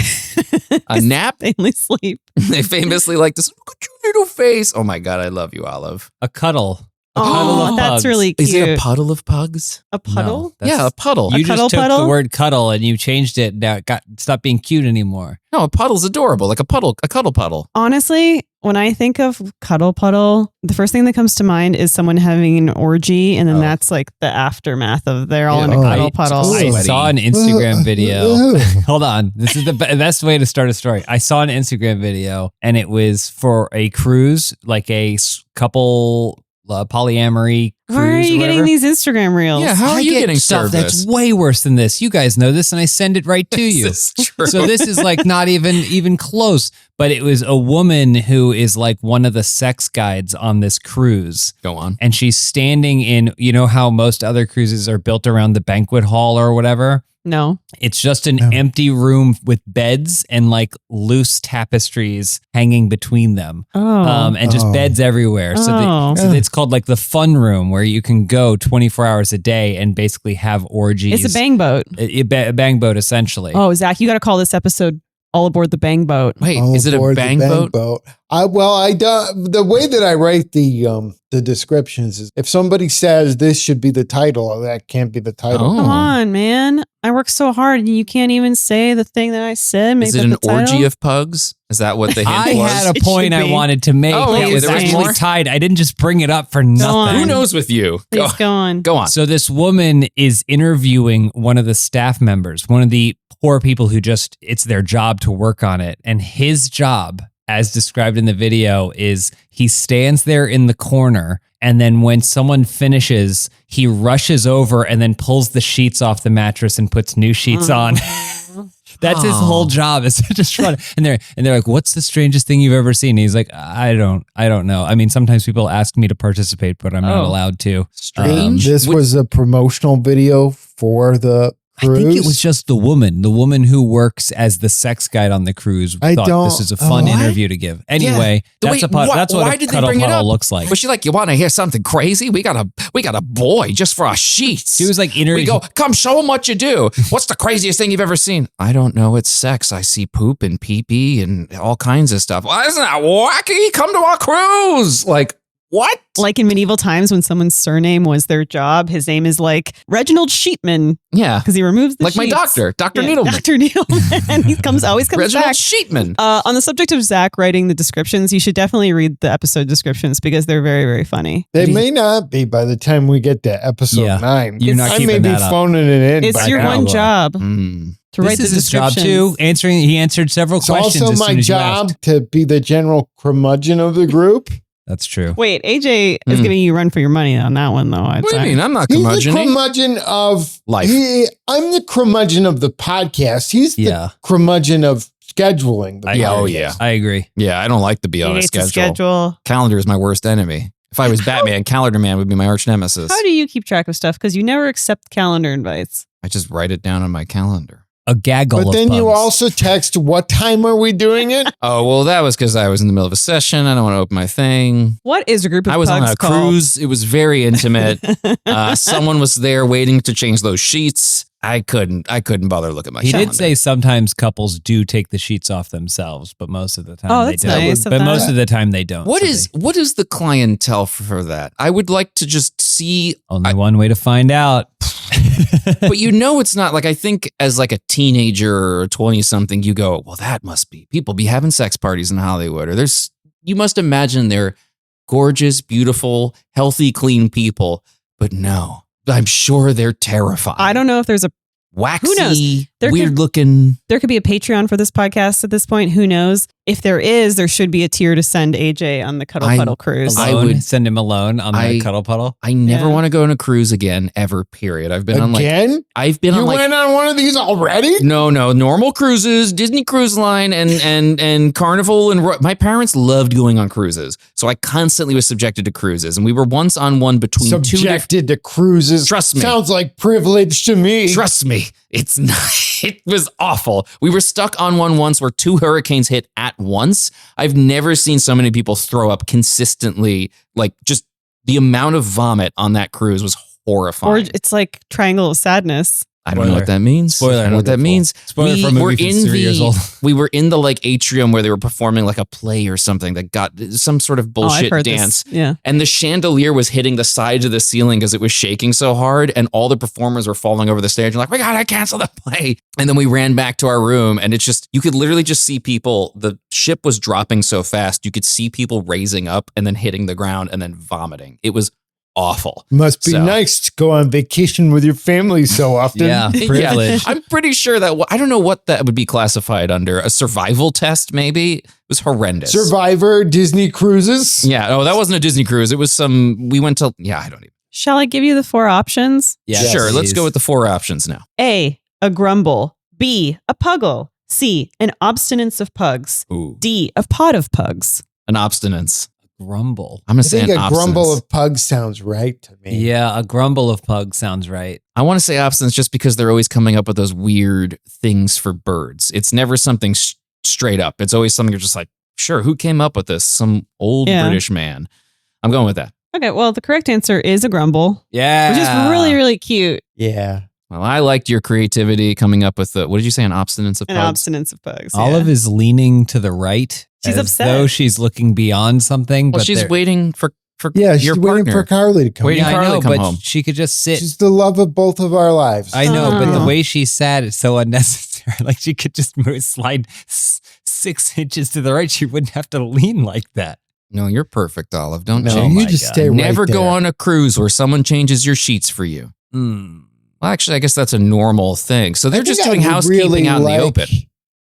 A nap? Mainly sleep. They famously like to look at your little face. Oh my God, I love you, Olive. A cuddle. A Oh, cuddle of that's pugs. really cute. Is it a puddle of pugs? A puddle? No, Yeah, a puddle. You A cuddle just took puddle? the word cuddle and you changed it. Now it stopped being cute anymore. No, a puddle's adorable, like a cuddle puddle. Honestly, when I think of Cuddle Puddle, the first thing that comes to mind is someone having an orgy, and then Oh. that's like the aftermath of they're all in a Yeah. cuddle I puddle. Ooh. saw an Instagram video. Ugh. Hold on. This is the best way to start a story. I saw an Instagram video and it was for a cruise, like a couple polyamory Where are cruise or you getting whatever. these Instagram reels? Yeah, how are I you get getting stuff served that's this? way worse than this. You guys know this, and I send it right to you. This is true. So this is like not even close. But it was a woman who is like one of the sex guides on this cruise. Go on. And she's standing in, you know how most other cruises are built around the banquet hall or whatever? No. It's just an empty room with beds and like loose tapestries hanging between them. Oh. And just beds everywhere. Oh. So it's called like the fun room where you can go 24 hours a day and basically have orgies. It's a bang boat. A bang boat, essentially. Oh, Zach, you got to call this episode All Aboard the Bang Boat. Wait, All is it a aboard the bang boat? I the way that I write the descriptions is if somebody says this should be the title, that can't be the title. Oh. Come on, man. I work so hard and you can't even say the thing that I said. Make Is it that an the title? orgy of pugs? Is that what the hint I was? had a It point should I be. wanted to make Oh, that okay, was there was actually more? tied. I didn't just bring it up for on. nothing. Who knows with you? Go, Please go on. go on. So this woman is interviewing one of the staff members, one of the poor people who just, it's their job to work on it. And his job, as described in the video, is he stands there in the corner. And then when someone finishes, he rushes over and then pulls the sheets off the mattress and puts new sheets on. That's his whole job, is to just run. And they're like, "What's the strangest thing you've ever seen?" And he's like, I don't know. I mean, sometimes people ask me to participate, but I'm not allowed to. Strange. This was a promotional video for the cruise. I think it was just the woman who works as the sex guide on the cruise. I Thought don't- this is a fun what? interview to give. Anyway, Wait, that's why what a did they Cuddle bring it Puddle up? looks like. Was she like, you want to hear something crazy? We got a boy just for our sheets. She was like We interviewing. go, come show him what you do. What's the craziest thing you've ever seen? I don't know. It's sex. I see poop and pee-pee and all kinds of stuff. Well, isn't that wacky? Come to our cruise. Like, what? Like in medieval times when someone's surname was their job, his name is like Reginald Sheetman Yeah. because he removes the Like my sheets. doctor, Dr. Yeah, Needleman. Dr. Needleman. He always comes Reginald back. Sheetman. On the subject of Zach writing the descriptions, you should definitely read the episode descriptions because they're very, very funny. They may not be by the time we get to episode Yeah. 9. You're not I may keeping be that up. phoning it in. It's by your now. one job Mm. to write This the is his job descriptions. too. He answered several It's questions. also as my soon as you job asked. to be the general curmudgeon of the group. That's true. Wait, AJ is giving you a run for your money on that one, though. I'd What do you say. mean? I'm not He's the curmudgeon. curmudgeon of Life. I'm the curmudgeon of the podcast. He's the Yeah. curmudgeon of scheduling. The Yeah, oh, podcast. yeah. I agree. Yeah, I don't like to be He on a hates the schedule. schedule. Calendar is my worst enemy. If I was Batman, Calendar Man would be my arch nemesis. How do you keep track of stuff? Because you never accept calendar invites. I just write it down on my calendar. A gaggle But of then you pugs. also text, what time are we doing it? Oh, well, that was because I was in the middle of a session. I don't want to open my thing. What is a group of I was on pugs a called? cruise. It was very intimate. Someone was there waiting to change those sheets. I couldn't bother looking at my He calendar. did say sometimes couples do take the sheets off themselves, but most of the time Oh, they that's don't. nice of But them. most of the time they don't. What So is the clientele for that? I would like to just see, only one way to find out? but you know, it's not like, I think as like a teenager or 20 something, you go, well, that must be people be having sex parties in Hollywood, or you must imagine they're gorgeous, beautiful, healthy, clean people, but no, I'm sure they're terrifying. I don't know if there's a Waxy, Who knows? There weird could- looking. there could be a Patreon for this podcast at this point. Who knows? If there is, there should be a tier to send AJ on the Cuddle I- Puddle cruise. I Alone? would- Send him alone on the Cuddle Puddle. I never Yeah. want to go on a cruise again, ever, period. I've been on like, Again? I've been You on like, went on one of these already? no, normal cruises, Disney Cruise Line and Carnival. And my parents loved going on cruises. So I constantly was subjected to cruises. And we were once on one between two different. Subjected to cruises. Trust me. Sounds like privilege to me. Trust me, it's not. It was awful. We were stuck on one once where 2 hurricanes hit at once. I've never seen so many people throw up consistently. Like, just the amount of vomit on that cruise was or horrifying. it's like Triangle of Sadness. I don't know what that means. Spoiler. I don't know what that Wonderful. means. Spoiler for a movie that's 3 years old. We were in the like atrium where they were performing like a play or something that got some sort of I've bullshit heard dance. this. Yeah. And the chandelier was hitting the sides of the ceiling because it was shaking so hard, and all the performers were falling over the stage and like, we gotta cancel the play. And then we ran back to our room, and it's just, you could literally just see people, the ship was dropping so fast, you could see people raising up and then hitting the ground and then vomiting. It was awful. Must be So- nice to go on vacation with your family so often. Yeah, privilege. I'm pretty sure that, I don't know what that would be classified under. A survival test, maybe? It was horrendous. Survivor, Disney cruises. Yeah. Oh, that wasn't a Disney cruise. It was we went to, I don't even. Shall I give you the 4 options? Yeah, Sure, let's please. go with the 4 options now. A, a grumble. B, a puggle. C, an obstinance of pugs. Ooh, D, a pod of pugs. an obstinance. Grumble. I'm going I to say think an a obstinance. grumble of pugs sounds right to me. Yeah, a grumble of pugs sounds right. I want to say obstinance just because they're always coming up with those weird things for birds. It's never something straight up. It's always something you're just like, sure, who came up with this? Some old British man. I'm going with that. Okay, well, the correct answer is a grumble, Yeah. which is really, really cute. Yeah. Well, I liked your creativity coming up with what did you say? An obstinance of An pugs? obstinance of pugs. Olive is leaning to the right. She's as upset. though she's looking beyond something. Well, but she's they're- waiting for Yeah, she's your waiting partner. for Carly to come. Waiting Yeah, in. for I Carly know, to come but home. she could just sit. She's the love of both of our lives. I know, but the Oh. way she's sad is so unnecessary. Like she could just slide 6 inches to the right. She wouldn't have to lean like that. No, you're perfect, Olive. Don't No, change. you my just God. stay right Never go there. on a cruise where someone changes your sheets for you. Hmm. Well, actually, I guess that's a normal thing. So they're I just think I doing would housekeeping really out in the like- open.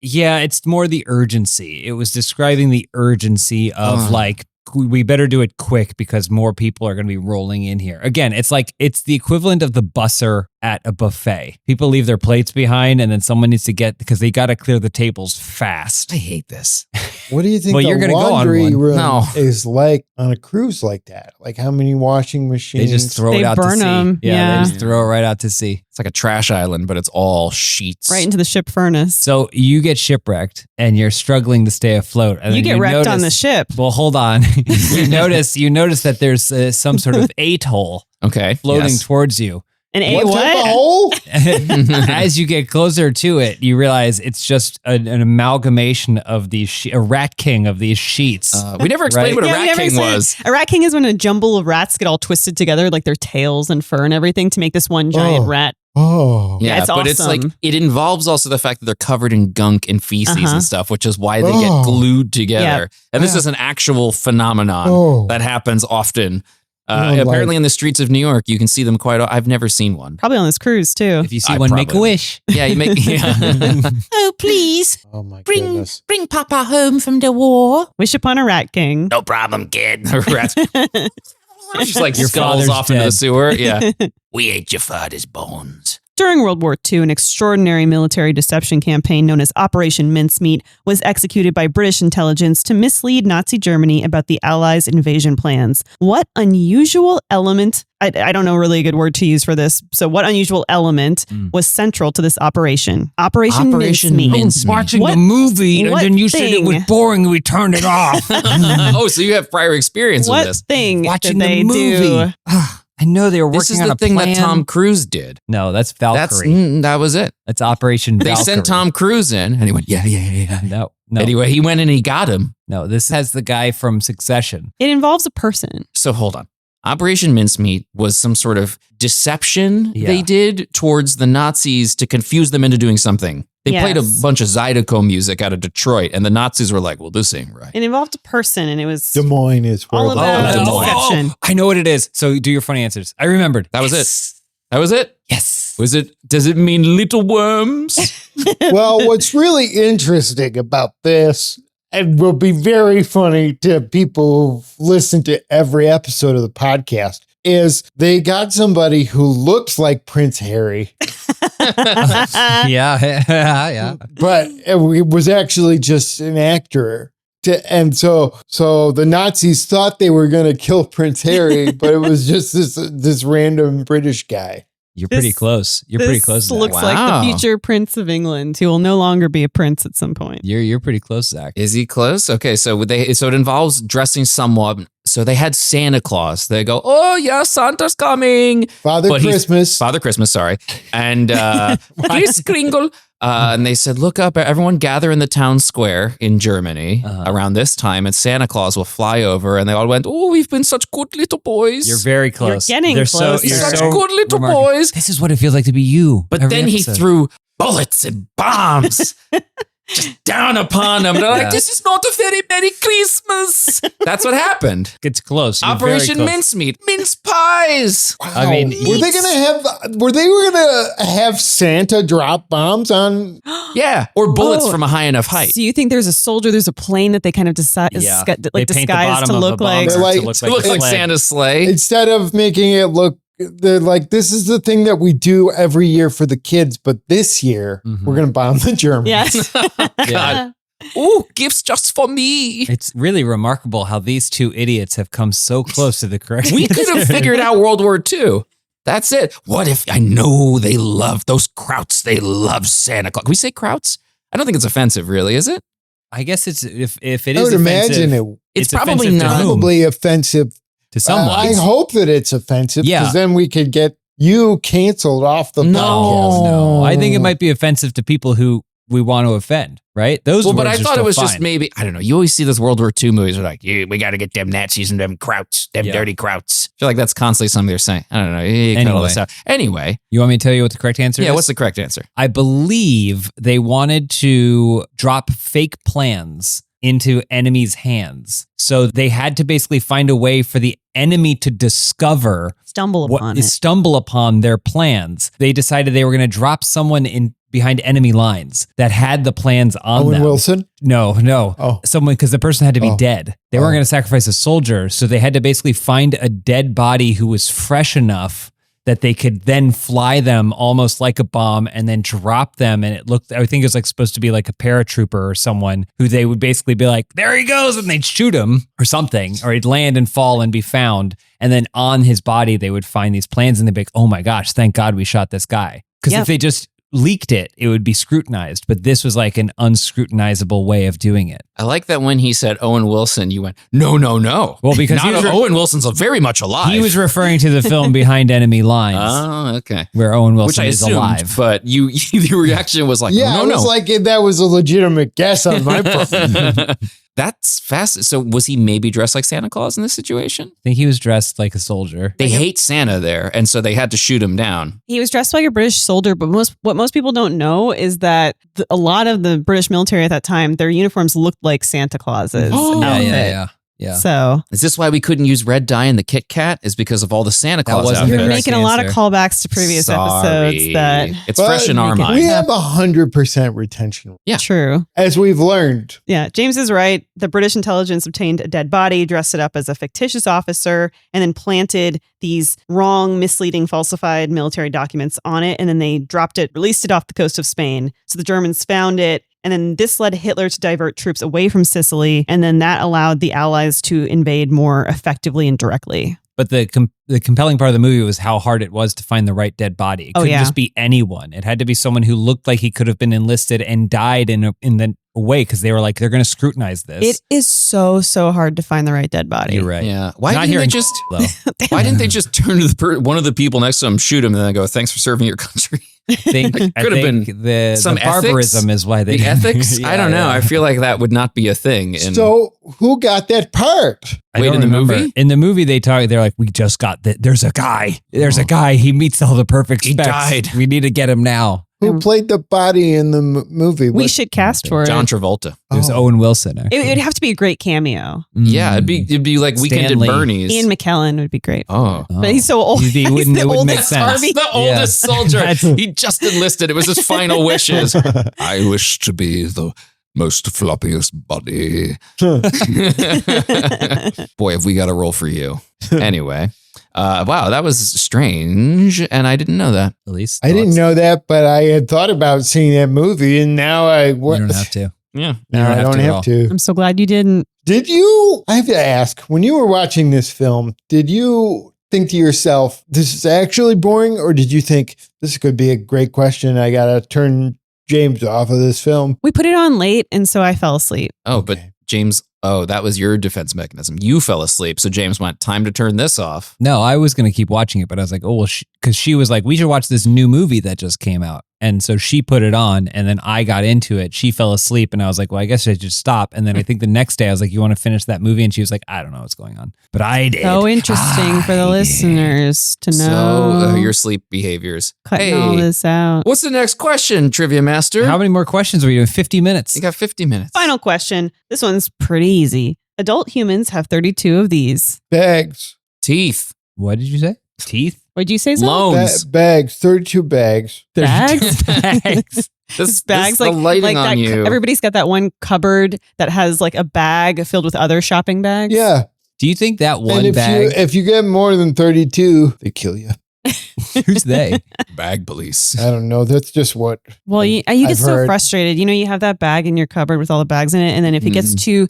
Yeah, it's more the urgency. It was describing the urgency of Ugh. like, we better do it quick because more people are going to be rolling in here. Again, it's like, it's the equivalent of the busser at a buffet. People leave their plates behind and then someone needs to get, because they got to clear the tables fast. I hate this. What do you think Well, the you're gonna go on laundry one. room No. is like on a cruise like that? Like how many washing machines? They just throw They it out burn to sea. 'em, Yeah, yeah. they just throw it right out to sea. It's like a trash island, but it's all sheets. right into the ship furnace. So you get shipwrecked and you're struggling to stay afloat. And you then get wrecked on the notice- ship. Well, hold on. you notice that there's some sort of atoll Okay. floating yes. towards you. And what type of hole? As you get closer to it, you realize it's just an amalgamation of these a rat king of these sheets. We never explained Right. what a Yeah, we rat never king said- was. A rat king is when a jumble of rats get all twisted together, like their tails and fur and everything, to make this one giant Oh. rat. Oh. Yeah, it's but it's like awesome. it involves also the fact that they're covered in gunk and feces Uh-huh. and stuff, which is why they Oh. get glued together. Yeah. And this Yeah. is an actual phenomenon Oh. that happens often. Oh, Apparently, like- in the streets of New York, you can see them quite. I've never seen one. Probably on this cruise too. If you see I one, make a probably- wish. Yeah, you make. Yeah. Oh, please, Oh my bring goodness. bring Papa home from the war. Wish upon a rat king. No problem, kid. The rats just like Your skulls father's off into the dead. sewer. Yeah. We ate your father's bones. During World War II, an extraordinary military deception campaign known as Operation Mincemeat was executed by British intelligence to mislead Nazi Germany about the Allies' invasion plans. What unusual element, I don't know really a good word to use for this, so what unusual element was central to this operation? Operation Mincemeat. Mincemeat. Watching What- the movie, and what then you said it was thing? boring, and we turned it off. Oh, so you have prior experience with What this. thing Watching did they the movie. do? I know they were working This is on the a thing plan. that Tom Cruise did. No, that's Valkyrie. That was it. That's Operation They Valkyrie. sent Tom Cruise in, and he went, yeah. No. Anyway, he went and he got him. No, this has the guy from Succession. It involves a person. So hold on. Operation Mincemeat was some sort of deception Yeah. they did towards the Nazis to confuse them into doing something. They played a Yes. bunch of Zydeco music out of Detroit, and the Nazis were like, well, this ain't right. It involved a person, and it was Des Moines is where all the- about Des Moines. deception. I know what it is. So do your funny answers. I remembered. That was Yes. That was it? Yes. Does it mean little worms? Well, what's really interesting about this, and will be very funny to people who've listened to every episode of the podcast, is they got somebody who looks like Prince Harry, Yeah. Yeah. but it was actually just an actor. And so the Nazis thought they were going to kill Prince Harry, but it was just this random British guy. You're pretty This- close. You're pretty This close. Zach. looks like Wow. the future Prince of England, who will no longer be a prince at some point. You're pretty close, Zach. Is he close? Okay, so it involves dressing someone. So they had Santa Claus. They go, oh yeah, Santa's coming. Father But he's- Christmas. Father Christmas, sorry. And Kris Kringle. And they said, look up, everyone gather in the town square in Germany around this time, and Santa Claus will fly over. And they all went, oh, we've been such good little boys. You're very close. getting They're close. you're such so good little remarkable. boys. This is what it feels like to be you. But every then he episode. threw bullets and bombs just down upon them. They're Yeah. like, this is not a very Merry Christmas. That's what happened. It's close. You're Operation very close. Mincemeat, mince pies. I mean, were they gonna have Santa drop bombs on? Yeah, or bullets Oh. from a high enough height. So you think there's a soldier, there's a plane that they kind of Yeah. like They paint the disguised bottom to of look a bomber like. They're like- to look It looks like a sled. Santa's sleigh. Instead of making it look they're like, this is the thing that we do every year for the kids, but this year we're going to bomb the Germans. Yes. God. Ooh, gifts just for me. It's really remarkable how these two idiots have come so close to the correct We could have figured out World War II. That's it. What if I know they love those Krauts? They love Santa Claus. Can we say Krauts? I don't think it's offensive, really, is it? I guess it's if it I is would offensive, imagine It's probably offensive to not. whom? probably offensive. To someone. I hope that it's offensive because Yeah. then we could get you canceled off the No. podcast. No, I think it might be offensive to people who we want to offend, right? Those Well, but words I are thought still it was fine. just maybe, I don't know. You always see those World War II movies where like, yeah, we got to get them Nazis and them Krauts, them Yeah. dirty Krauts. I feel like that's constantly something they're saying. I don't know. You cut all this out. Anyway, You want me to tell you what the correct answer is? yeah, what's the correct answer? I believe they wanted to drop fake plans into enemies' hands. So they had to basically find a way for the enemy to discover Stumble upon it. stumble upon their plans. They decided they were going to drop someone in behind enemy lines that had the plans on Owen them. Wilson? No. Oh. Someone, because the person had to be Oh. dead. They weren't going to sacrifice a soldier. So they had to basically find a dead body who was fresh enough that they could then fly them almost like a bomb and then drop them. And it looked, I think it was like supposed to be like a paratrooper or someone who they would basically be like, there he goes. And they'd shoot him or something, or he'd land and fall and be found. And then on his body, they would find these plans and they'd be like, oh my gosh, thank God we shot this guy. Because Yeah. if they just leaked it, it would be scrutinized. But this was like an unscrutinizable way of doing it. I like that when he said Owen Wilson, you went, no. Well, because Not he was Owen Wilson's very much alive. He was referring to the film Behind Enemy Lines, Oh, okay. where Owen Which Wilson I is assumed, alive. but your reaction was like, Yeah, no, it was like that was a legitimate guess on my part. That's fast. So was he maybe dressed like Santa Claus in this situation? I think he was dressed like a soldier. They hate Santa there, and so they had to shoot him down. He was dressed like a British soldier, but what most people don't know is that a lot of the British military at that time, their uniforms looked like Santa Claus's Oh, outfit. Yeah. So Is this why we couldn't use red dye in the Kit Kat? Is because of all the Santa That Claus wasn't you're the outfits? correct making a lot of answer. callbacks to previous episodes that It's But fresh in our we mind. We have 100% retention, Yeah. true. as we've learned. Yeah, James is right. The British intelligence obtained a dead body, dressed it up as a fictitious officer, and then planted these wrong, misleading, falsified military documents on it. And then they dropped it, released it off the coast of Spain. So the Germans found it. And then this led Hitler to divert troops away from Sicily. And then that allowed the Allies to invade more effectively and directly. But the compelling part of the movie was how hard it was to find the right dead body. It Oh, couldn't yeah. just be anyone. It had to be someone who looked like he could have been enlisted and died in the way because they were like, they're going to scrutinize this. It is so hard to find the right dead body. You're right. Yeah. Why Not didn't here they in just? though. Why didn't they just turn to one of the people next to him, shoot him, and then go, "Thanks for serving your country"? I think Could have been the some barbarism is why they The ethics? Yeah, I don't know. yeah. I feel like that would not be a thing. In, So who got that part? I Wait, don't in the remember. movie? In the movie, they're like, we just got that. There's a guy. There's a guy. He meets all the perfect He specs. died. We need to get him now. Who played the body in the movie? We What- should cast for John it. Travolta. There's Oh. Owen Wilson. Actually. It would have to be a great cameo. Yeah, it'd be like Weekend Stanley. at Bernie's. Ian McKellen would be great. Oh. But he's so old. He He's wouldn't- the it wouldn't make oldest sense. Harvey. The oldest soldier. That's- He just enlisted. It was his final wishes. I wish to be the most floppiest body. Boy, have we got a role for you. Anyway, wow, that was strange, and I didn't know that. At least I didn't know that, but I had thought about seeing that movie, and now I You don't have to. Yeah. Now I don't at have all. to. I'm so glad you didn't. Did you? I have to ask. When you were watching this film, did you think to yourself, "This is actually boring," or did you think this could be a great question? I gotta turn James off of this film. We put it on late, and so I fell asleep. Oh, but Okay. James, that was your defense mechanism. You fell asleep, so James went, time to turn this off. No, I was going to keep watching it, but I was like, oh, well, because she was like, we should watch this new movie that just came out. And so she put it on, and then I got into it. She fell asleep, and I was like, well, I guess I should just stop. And then I think the next day I was like, you want to finish that movie? And she was like, I don't know what's going on. But I did. So interesting for the I did. listeners to know. So your sleep behaviors. Cutting all this out. What's the next question, Trivia Master? How many more questions are we doing? 50 minutes. You got 50 minutes. Final question. This one's pretty easy. Adult humans have 32 of these. Bags. Teeth. What did you say? Teeth? What'd you say? Zach? Loans. Bags. 32 bags. Bags? Bags. This Bags the like lighting that. on you. Everybody's got that one cupboard that has like a bag filled with other shopping bags. Yeah. Do you think that And one if bag? you get more than 32, they kill you. Who's they? Bag police. I don't know. That's just what. Well, you get I've so heard. frustrated. You know, you have that bag in your cupboard with all the bags in it, and then if it gets too,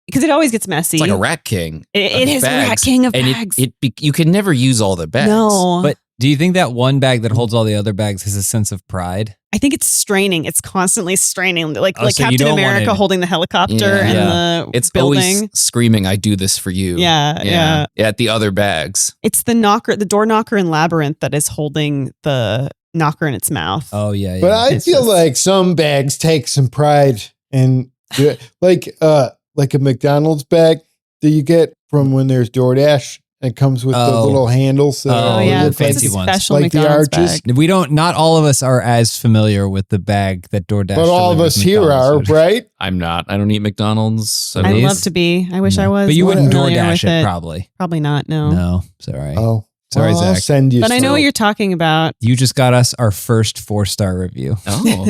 because it always gets messy. It's like a rat king. It of is a rat bags. king of And bags. you can never use all the bags. No, But do you think that one bag that holds all the other bags has a sense of pride? I think it's straining. It's constantly straining, like Oh, so you Captain don't want America it- holding the helicopter Yeah. and Yeah. the It's building. always screaming, I do this for you. Yeah. At the other bags. It's the door knocker in Labyrinth that is holding the knocker in its mouth. Oh, yeah. But I It's feel just- like some bags take some pride in, like a McDonald's bag that you get from when there's DoorDash. It comes with the Oh. little handles. Oh, yeah, the it's fancy a ones. special Like the McDonald's arches. bag. Not all of us are as familiar with the bag that DoorDash But all of delivers us here are, McDonald's. right? I'm not. I don't eat McDonald's. I'd Please? love to be. I wish I was. But you more wouldn't familiar DoorDash with it, probably. Probably not. No. No, sorry. Oh, Sorry, well, I'll Zach. send you. But I know some. what you're talking about. You just got us our first 4-star review Oh.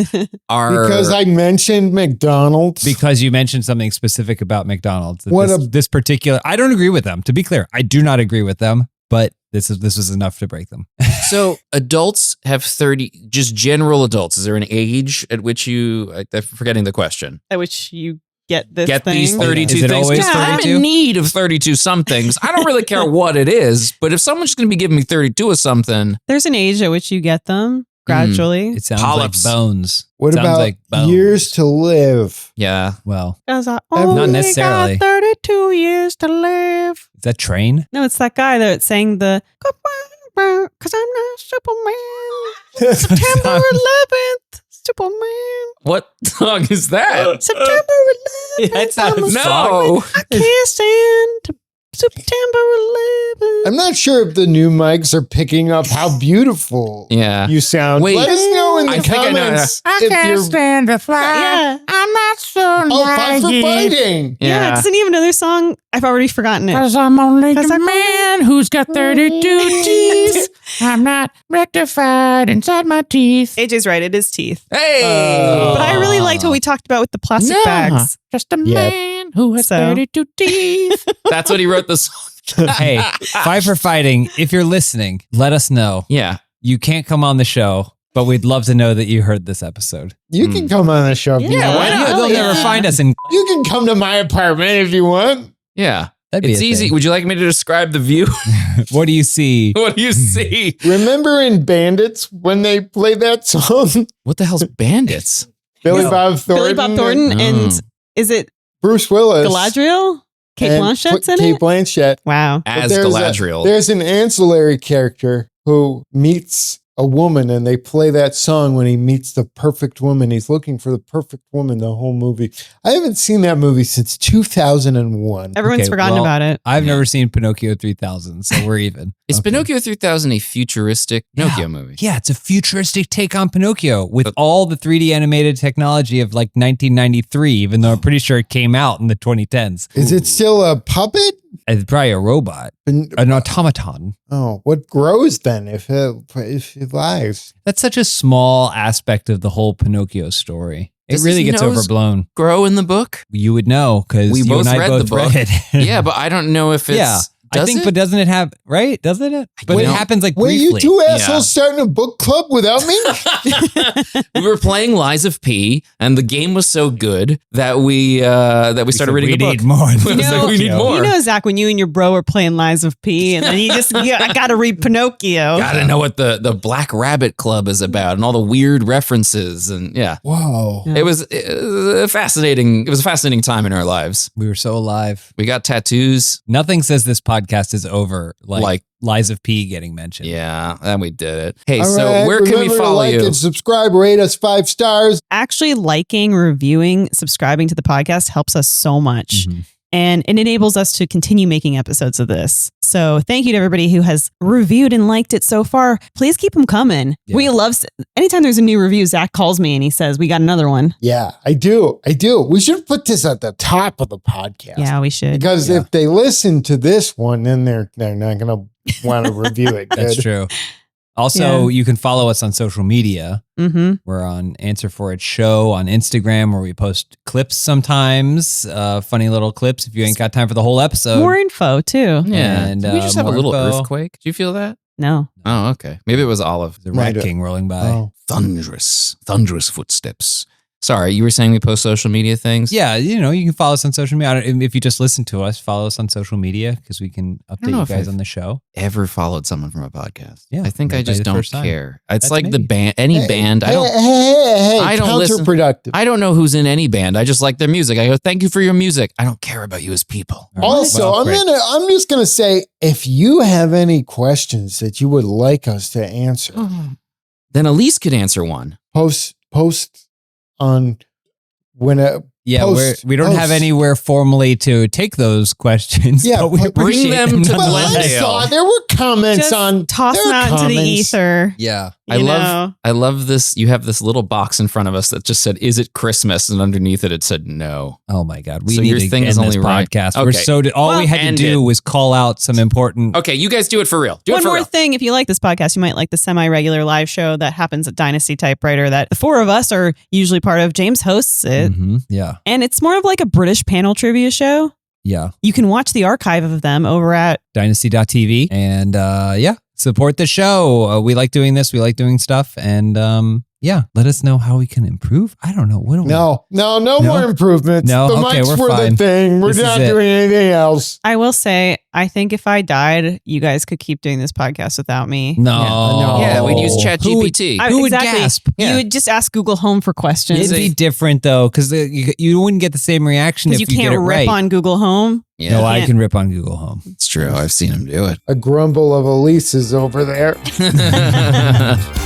Because I mentioned McDonald's. because you mentioned something specific about McDonald's. That What this particular, I don't agree with them. To be clear, I do not agree with them. But this was enough to break them. So adults have 30, just general adults. Is there an age at which I'm forgetting the question. At which you get this Get thing. these 32 Is it things. always Yeah, I'm 32? in need of 32 somethings. I don't really care what it is, but if someone's going to be giving me 32 of something, There's an age at which you get them gradually. It sounds Polyps. like bones. What Sounds about like bones. years to live? yeah. Well, Because I Not only necessarily. got 32 years to live. is that Train? No, it's that guy that sang the because I'm not Superman. September 11th, Superman. What song is that? September 11th. That's not a I'm song. No. I can't stand to September 11th. I'm not sure if the new mics are picking up how beautiful Yeah. you sound. Wait. Let us know in the I think I know. comments if you're. stand the fly. Yeah. I'm not so Oh, fight for fighting. Yeah. Doesn't he have another song? I've already forgotten it. Cause I'm only 'Cause a I'm man who's got 32 teeth. I'm not rectified inside my teeth. AJ's right. It is teeth. Hey. But I really liked what we talked about with the plastic bags. Just a Yeah. man who has So- 32 teeth. That's what he wrote the song. Hey, Fight for Fighting. If you're listening, let us know. Yeah. You can't come on the show, but we'd love to know that you heard this episode. You can come on the show if you Yeah, want. why not? They'll yeah. never find us in. You can come to my apartment if you want. Yeah. That'd be It's a easy. thing. Would you like me to describe the view? What do you see? What do you see? Remember in Bandits when they played that song? What the hell's bandits? Billy No. Bob Thornton. Billy Bob Thornton Oh. and is it Bruce Willis. Galadriel? Kate and Blanchett's in Kate it? Blanchett. Wow. As There's Galadriel. There's an ancillary character who meets a woman and they play that song when he meets the perfect woman. He's looking for the perfect woman the whole movie. I haven't seen that movie since 2001. Everyone's Okay, forgotten well, about it. I've never seen Pinocchio 3000, so we're even. Is Okay. Pinocchio 3000 a futuristic Pinocchio movie? Yeah, it's a futuristic take on Pinocchio with all the 3D animated technology of like 1993, even though I'm pretty sure it came out in the 2010s. Is it still a puppet? It's probably a robot, an automaton. Oh, what grows then if it lies? That's such a small aspect of the whole Pinocchio story. It Does really his gets nose overblown. Grow in the book? You would know because We you both and I read both the book. read it. Yeah, but I don't know if it's. Yeah, I Does think, it? but doesn't it have right? Doesn't it? But Wait, it happens like Wait, briefly. you two assholes starting a book club without me? we were playing Lies of P, and the game was so good that we started reading we a book. need more. It was like, we need more. You know, Zach, when you and your bro were playing Lies of P, and then you just, I got to read Pinocchio. Gotta know what the Black Rabbit Club is about, and all the weird references, and yeah. Whoa. Yeah. It was a fascinating. It was a fascinating time in our lives. We were so alive. We got tattoos. Nothing says this podcast is over like, Like- Lies of P getting mentioned. Yeah, and we did it. Hey, All so right, where can we remember to follow like you? and subscribe, rate us 5 stars. Actually, liking, reviewing, subscribing to the podcast helps us so much. Mhm. And it enables us to continue making episodes of this. So thank you to everybody who has reviewed and liked it so far. Please keep them coming. Yeah. We love, anytime there's a new review, Zach calls me and he says, we got another one. Yeah, I do. We should put this at the top of the podcast. Yeah, we should. Because if they listen to this one, then they're not going to want to review it. That's Good. true. Also, you can follow us on social media. Mm-hmm. We're on Answer For It Show on Instagram, where we post clips sometimes, funny little clips if you ain't got time for the whole episode. More info too. Yeah. And, Did we just have a more little info. earthquake? Did you feel that? No. Oh, okay. Maybe it was Olive. The Rat Right. King rolling by. Oh. Thunderous footsteps. Sorry, you were saying we post social media things? Yeah, you can follow us on social media. If you just listen to us, follow us on social media because we can update know you if guys I've- on the show. Ever followed someone from a podcast? Yeah, I think I maybe just the don't first time. care. It's That's like the maybe. band, any band. Hey, I don't listen- counterproductive. I don't know who's in any band. I just like their music. I go, thank you for your music. I don't care about you as people. All right. Also, Well, great. I'm just gonna say, if you have any questions that you would like us to answer, Then Elise could answer one. post on when Yeah, Post- we don't have post. anywhere formally to take those questions. Yeah, but we bring appreciate them to them But Glendale. I nonetheless. saw there were comments Just on toss there them are out into the comments. ether. Yeah. I You love know. I love this. You have this little box in front of us that just said, "Is it Christmas?" And underneath it said no. Oh my God. We So need your to thing end is this only right. podcast. Okay. All we Well, had to end do it. was call out some important. Okay, you guys do it for real. Do it One for more real. thing, if you like this podcast, you might like the semi-regular live show that happens at Dynasty Typewriter that the four of us are usually part of. James hosts it. Mhm. Yeah. And it's more of like a British panel trivia show. Yeah. You can watch the archive of them over at Dynasty.tv. And yeah, support the show. We like doing this. We like doing stuff. And yeah, let us know how we can improve. I don't know. What do we No more improvements. No? The Okay, mics we're were fine. the thing. We're This is not it. doing anything else. I will say, I think if I died, you guys could keep doing this podcast without me. No. Yeah, we'd use Who would- ChatGPT. Who would exactly. gasp? You Yeah. would just ask Google Home for questions. It'd be different though, because you wouldn't get the same reaction if Because you you get can't it rip right. on Google Home. Yeah, No, I can't. can rip on Google Home. it's true. I've seen him do A grumble of Elise's over there. it.